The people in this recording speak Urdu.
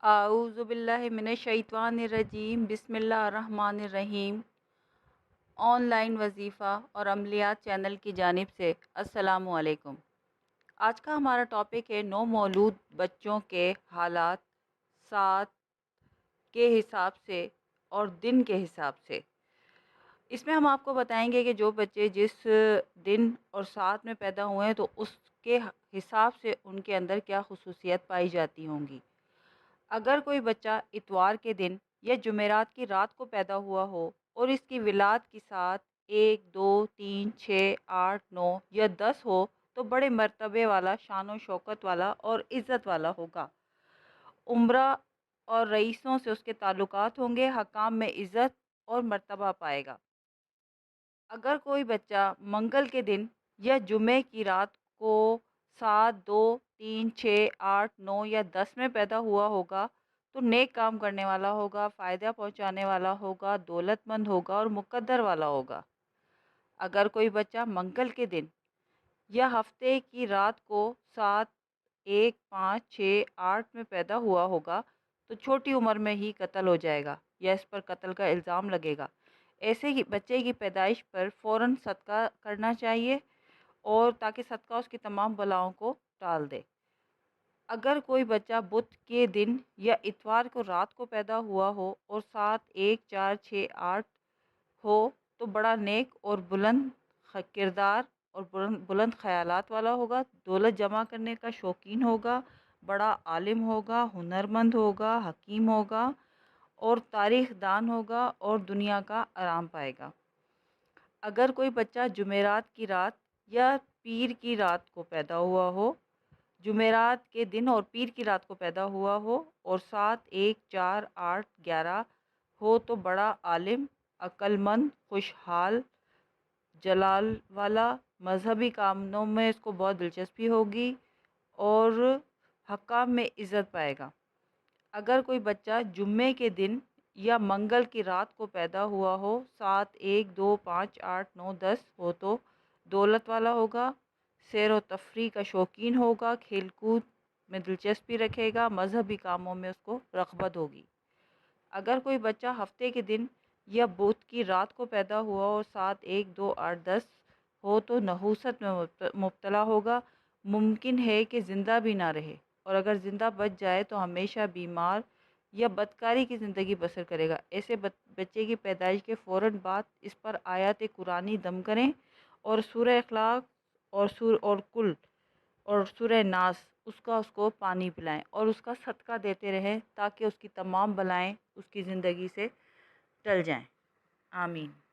اعوذ باللہ من الشیطان الرجیم بسم اللہ الرحمن الرحیم۔ آن لائن وظیفہ اور عملیات چینل کی جانب سے السلام علیکم۔ آج کا ہمارا ٹاپک ہے نومولود بچوں کے حالات ساتھ کے حساب سے اور دن کے حساب سے۔ اس میں ہم آپ کو بتائیں گے کہ جو بچے جس دن اور ساتھ میں پیدا ہوئے ہیں تو اس کے حساب سے ان کے اندر کیا خصوصیت پائی جاتی ہوں گی۔ اگر کوئی بچہ اتوار کے دن یا جمعرات کی رات کو پیدا ہوا ہو اور اس کی ولادت کے ساتھ 1 2 3 6 8 9 یا 10 ہو تو بڑے مرتبے والا، شان و شوکت والا اور عزت والا ہوگا۔ عمرہ اور رئیسوں سے اس کے تعلقات ہوں گے، حکام میں عزت اور مرتبہ پائے گا۔ اگر کوئی بچہ منگل کے دن یا جمعے کی رات کو 7 2 3 6 8 9 یا 10 میں پیدا ہوا ہوگا تو نیک کام کرنے والا ہوگا، فائدہ پہنچانے والا ہوگا، دولت مند ہوگا اور مقدر والا ہوگا۔ اگر کوئی بچہ منگل کے دن یا ہفتے کی رات کو 7 1 5 6 8 میں پیدا ہوا ہوگا تو چھوٹی عمر میں ہی قتل ہو جائے گا یا اس پر قتل کا الزام لگے گا۔ ایسے ہی بچے کی پیدائش پر فوراً صدقہ کرنا چاہیے اور تاکہ صدقہ اس کی تمام بلاؤں کو ٹال دے۔ اگر کوئی بچہ بدھ کے دن یا اتوار کو رات کو پیدا ہوا ہو اور 7 1 4 6 8 ہو تو بڑا نیک اور بلند کردار اور بلند خیالات والا ہوگا، دولت جمع کرنے کا شوقین ہوگا، بڑا عالم ہوگا، ہنرمند ہوگا، حکیم ہوگا اور تاریخ دان ہوگا اور دنیا کا آرام پائے گا۔ اگر کوئی بچہ جمعرات کی رات یا پیر کی رات کو پیدا ہوا ہو، جمعرات کے دن اور پیر کی رات کو پیدا ہوا ہو اور 7 1 4 8 11 ہو تو بڑا عالم، عقل مند، خوشحال، جلال والا، مذہبی کاموں میں اس کو بہت دلچسپی ہوگی اور حکام میں عزت پائے گا۔ اگر کوئی بچہ جمعے کے دن یا منگل کی رات کو پیدا ہوا ہو، 7 1 2 5 8 9 10 ہو تو دولت والا ہوگا، سیر و تفریح کا شوقین ہوگا، کھیل کود میں دلچسپی رکھے گا، مذہبی کاموں میں اس کو رغبت ہوگی۔ اگر کوئی بچہ ہفتے کے دن یا بدھ کی رات کو پیدا ہوا اور 7 1 2 8 10 ہو تو نحوست میں مبتلا ہوگا، ممکن ہے کہ زندہ بھی نہ رہے اور اگر زندہ بچ جائے تو ہمیشہ بیمار یا بدکاری کی زندگی بسر کرے گا۔ ایسے بچے کی پیدائش کے فوراً بعد اس پر آیات قرآنی دم کریں اور سورہ اخلاق اور سورہ ناس اس کو پانی پلائیں اور اس کا صدقہ دیتے رہیں تاکہ اس کی تمام بلائیں اس کی زندگی سے ٹل جائیں۔ آمین۔